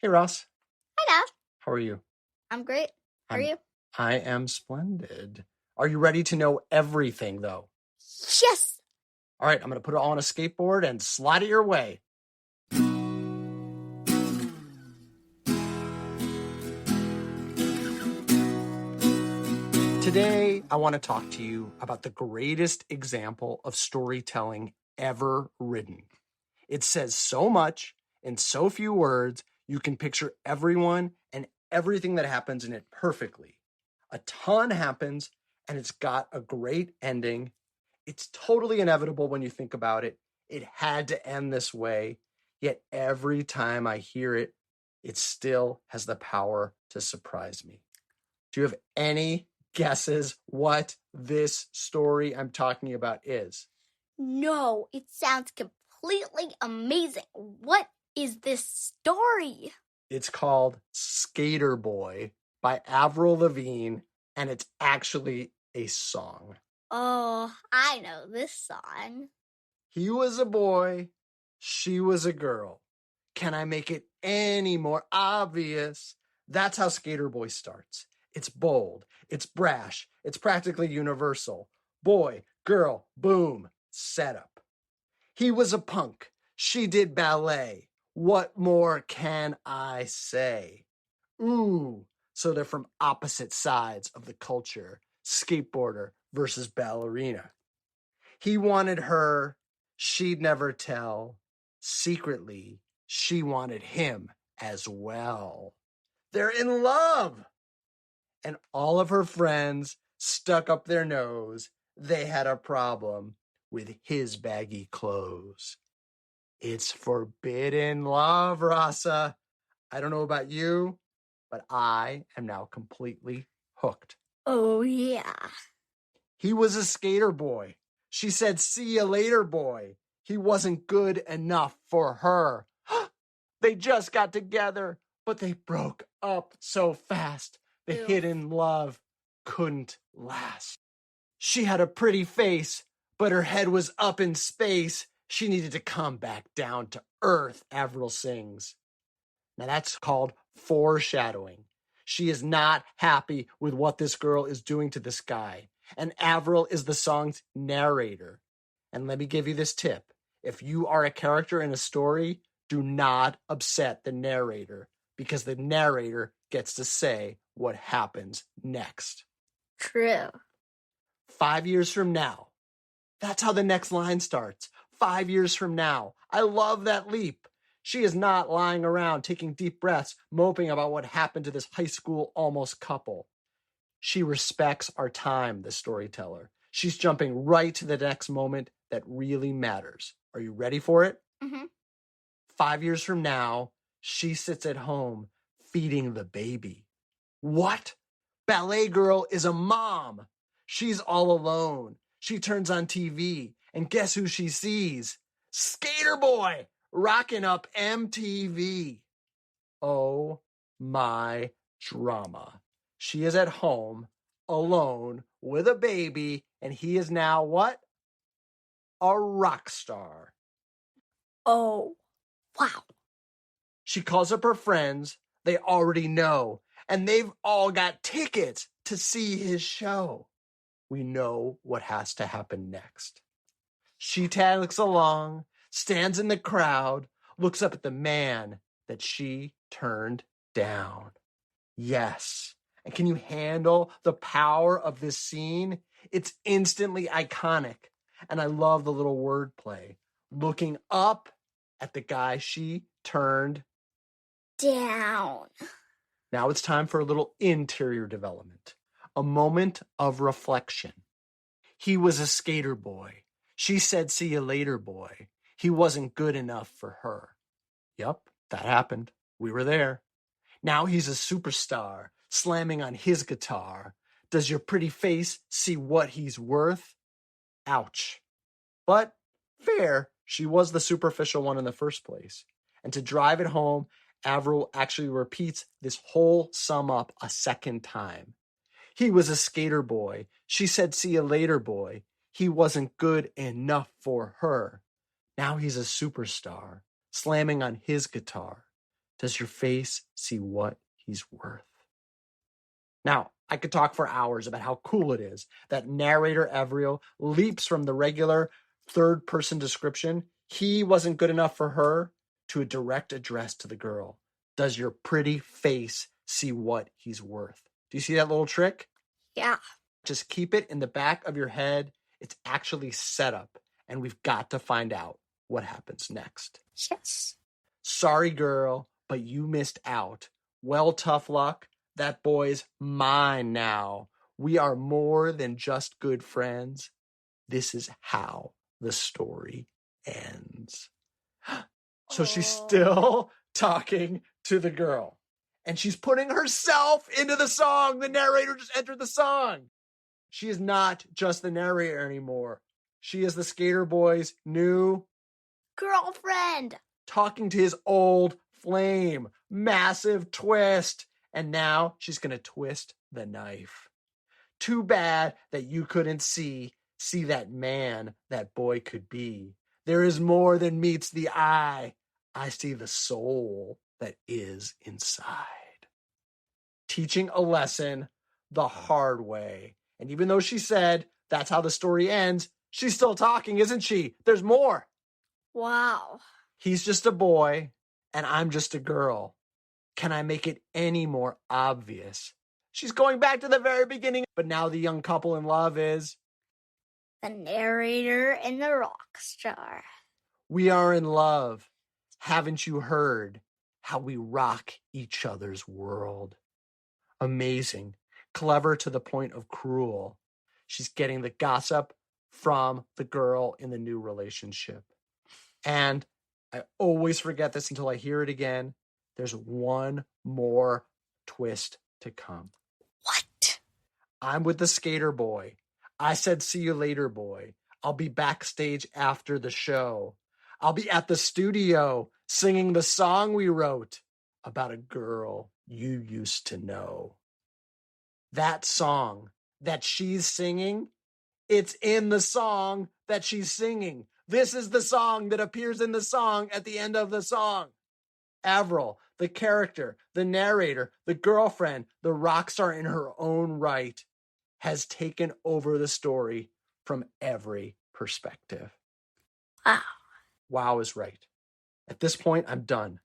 Hey, Ross. Hi, Dad. How are you? I'm great. How are you? I am splendid. Are you ready to know everything, though? Yes! All right, I'm going to put it all on a skateboard and slide it your way. Today, I want to talk to you about the greatest example of storytelling ever written. It says so much in so few words, you can picture everyone and everything that happens in it perfectly. A ton happens, and it's got a great ending. It's totally inevitable when you think about it. It had to end this way, yet every time I hear it, it still has the power to surprise me. Do you have any guesses what this story I'm talking about is? No, it sounds completely amazing. What is this story? It's called Sk8r Boy by Avril Levine, and it's actually a song. Oh, I know this song. He was a boy, she was a girl. Can I make it any more obvious? That's how Sk8r Boy starts. It's bold, it's brash, it's practically universal. Boy, girl, boom, setup. He was a punk, she did ballet. What more can I say? Ooh, so they're from opposite sides of the culture. Skateboarder versus ballerina. He wanted her, she'd never tell. Secretly, she wanted him as well. They're in love. And all of her friends stuck up their nose. They had a problem with his baggy clothes. It's forbidden love, Rasa. I don't know about you, but I am now completely hooked. Oh, yeah. He was a Sk8r boy. She said, "See you later, boy." He wasn't good enough for her. They just got together, but they broke up so fast. The Ew. hidden love couldn't last. She had a pretty face, but her head was up in space. She needed to come back down to earth, Avril sings. Now that's called foreshadowing. She is not happy with what this girl is doing to this guy. And Avril is the song's narrator. And let me give you this tip. If you are a character in a story, do not upset the narrator, because the narrator gets to say what happens next. True. 5 years from now. That's how the next line starts. 5 years from now. I love that leap. She is not lying around taking deep breaths, moping about what happened to this high school almost couple. She respects our time, the storyteller. She's jumping right to the next moment that really matters. Are you ready for it? Mm-hmm. 5 years from now, she sits at home feeding the baby. What? Ballet girl is a mom. She's all alone. She turns on TV, and guess who she sees? Sk8r Boy, rocking up MTV. Oh my drama. She is at home, alone, with a baby, and he is now what? A rock star. Oh, wow. She calls up her friends. They already know, and they've all got tickets to see his show. We know what has to happen next. She tags along, stands in the crowd, looks up at the man that she turned down. Yes. And can you handle the power of this scene? It's instantly iconic. And I love the little wordplay. Looking up at the guy she turned down. Now it's time for a little interior development. A moment of reflection. He was a Sk8r boy. She said, "See you later, boy." He wasn't good enough for her. Yup, that happened. We were there. Now he's a superstar, slamming on his guitar. Does your pretty face see what he's worth? Ouch. But fair, she was the superficial one in the first place. And to drive it home, Avril actually repeats this whole sum up a second time. He was a Sk8r boy. She said, "See you later, boy." He wasn't good enough for her. Now he's a superstar, slamming on his guitar. Does your face see what he's worth? Now, I could talk for hours about how cool it is that narrator Avril leaps from the regular third-person description, he wasn't good enough for her, to a direct address to the girl. Does your pretty face see what he's worth? Do you see that little trick? Yeah. Just keep it in the back of your head. It's actually set up, and we've got to find out what happens next. Yes. Sorry, girl, but you missed out. Well, tough luck. That boy's mine now. We are more than just good friends. This is how the story ends. So she's still talking to the girl. And she's putting herself into the song. The narrator just entered the song. She is not just the narrator anymore. She is the Sk8r boy's new girlfriend. Talking to his old flame. Massive twist. And now she's going to twist the knife. Too bad that you couldn't see that man that boy could be. There is more than meets the eye. I see the soul that is inside. Teaching a lesson the hard way. And even though she said that's how the story ends, she's still talking, isn't she? There's more. Wow. He's just a boy, and I'm just a girl. Can I make it any more obvious? She's going back to the very beginning, but now the young couple in love is the narrator and the rock star. We are in love. Haven't you heard how we rock each other's world? Amazing. Clever to the point of cruel. She's getting the gossip from the girl in the new relationship. And I always forget this until I hear it again. There's one more twist to come. What? I'm with the Sk8r boy. I said, see you later, boy. I'll be backstage after the show. I'll be at the studio singing the song we wrote about a girl you used to know. That song that she's singing, it's in the song that she's singing. This is the song that appears in the song at the end of the song. Avril, the character, the narrator, the girlfriend, the rock star in her own right, has taken over the story from every perspective. Wow. Wow is right. At this point, I'm done.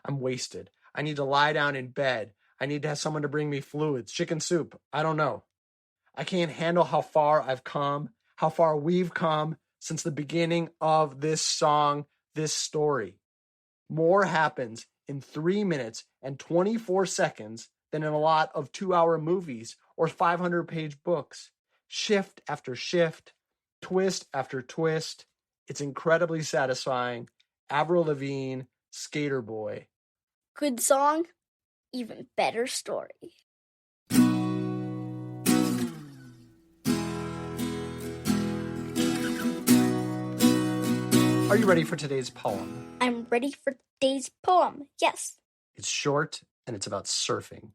I'm wasted. I need to lie down in bed. I need to have someone to bring me fluids, chicken soup. I don't know. I can't handle how far I've come, how far we've come since the beginning of this song, this story. More happens in 3 minutes and 24 seconds than in a lot of 2-hour movies or 500-page books. Shift after shift, twist after twist. It's incredibly satisfying. Avril Levine, Sk8r Boy. Good song, even better story. Are you ready for today's poem? I'm ready for today's poem, yes. It's short and it's about surfing.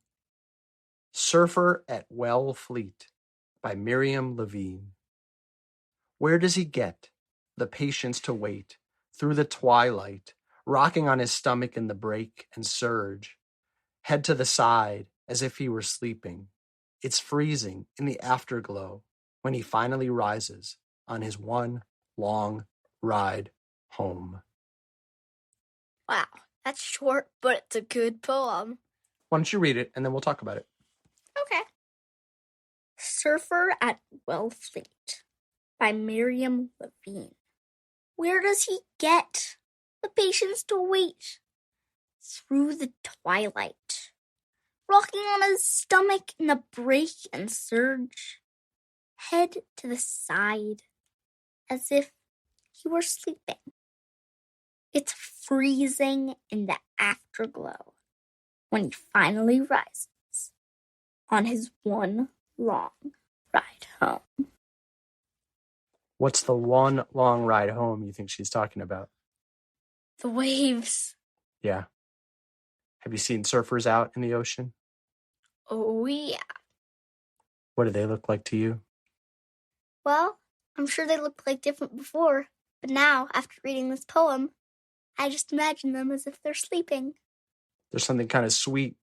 Surfer at Wellfleet by Miriam Levine. Where does he get the patience to wait through the twilight, rocking on his stomach in the break and surge, head to the side as if he were sleeping? It's freezing in the afterglow when he finally rises on his one long ride home. Wow, that's short, but it's a good poem. Why don't you read it and then we'll talk about it. Okay. Surfer at Wellfleet by Miriam Levine. Where does he get the patience to wait through the twilight, rocking on his stomach in the break and surge, head to the side as if he were sleeping? It's freezing in the afterglow when he finally rises on his one long ride home. What's the one long ride home you think she's talking about? The waves. Yeah. Have you seen surfers out in the ocean? Oh, yeah. What do they look like to you? Well, I'm sure they looked like different before, but now, after reading this poem, I just imagine them as if they're sleeping. There's something kind of sweet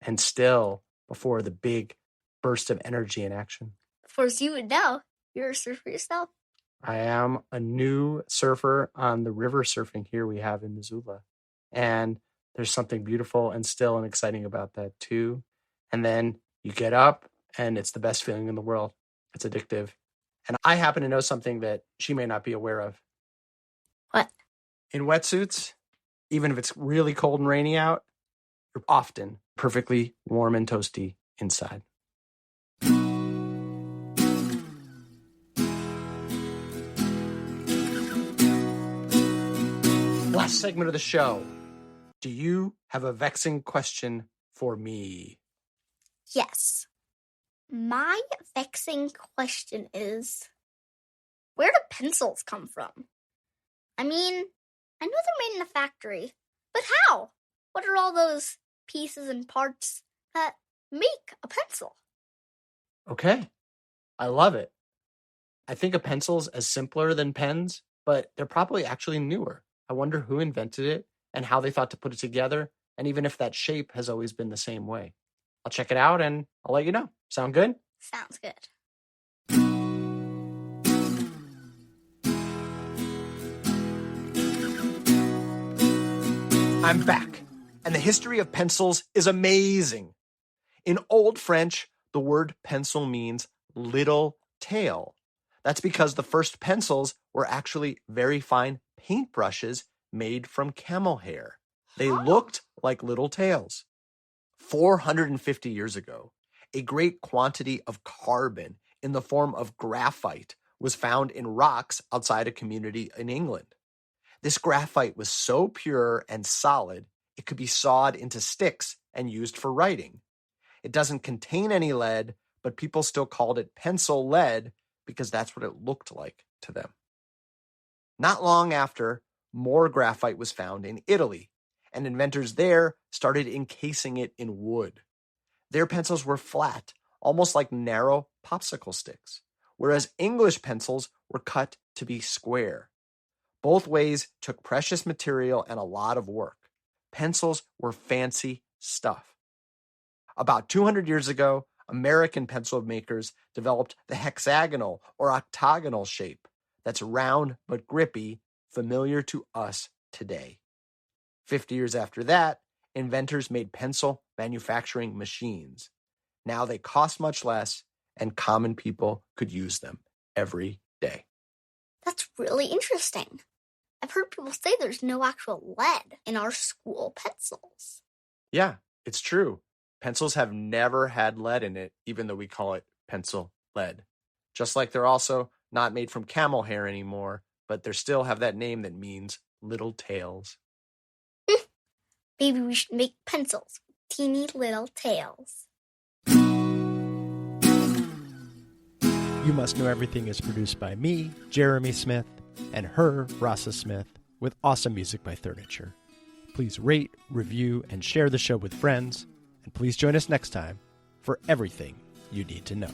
and still before the big burst of energy and action. Of course, you would know. You're a surfer yourself. I am a new surfer on the river surfing here we have in Missoula. And there's something beautiful and still and exciting about that too. And then you get up and it's the best feeling in the world. It's addictive. And I happen to know something that she may not be aware of. What? In wetsuits, even if it's really cold and rainy out, you're often perfectly warm and toasty inside. Last segment of the show. Do you have a vexing question for me? Yes. My vexing question is, where do pencils come from? I mean, I know they're made in a factory, but how? What are all those pieces and parts that make a pencil? Okay, I love it. I think a pencil's as simpler than pens, but they're probably actually newer. I wonder who invented it and how they thought to put it together, and even if that shape has always been the same way. I'll check it out and I'll let you know. Sound good? Sounds good. I'm back, and the history of pencils is amazing. In Old French, the word pencil means little tail. That's because the first pencils were actually very fine paintbrushes made from camel hair. They looked like little tails. 450 years ago, a great quantity of carbon in the form of graphite was found in rocks outside a community in England. This graphite was so pure and solid, it could be sawed into sticks and used for writing. It doesn't contain any lead, but people still called it pencil lead because that's what it looked like to them. Not long after, more graphite was found in Italy, and inventors there started encasing it in wood. Their pencils were flat, almost like narrow popsicle sticks, whereas English pencils were cut to be square. Both ways took precious material and a lot of work. Pencils were fancy stuff. About 200 years ago, American pencil makers developed the hexagonal or octagonal shape that's round but grippy, familiar to us today. 50 years after that, inventors made pencil manufacturing machines. Now they cost much less, and common people could use them every day. That's really interesting. I've heard people say there's no actual lead in our school pencils. Yeah, it's true. Pencils have never had lead in it, even though we call it pencil lead. Just like they're also not made from camel hair anymore, but they still have that name that means little tails. Maybe we should make pencils with teeny little tails. You Must Know Everything is produced by me, Jeremy Smith, and her, Rasa Smith, with awesome music by Furniture. Please rate, review, and share the show with friends, and please join us next time for everything you need to know.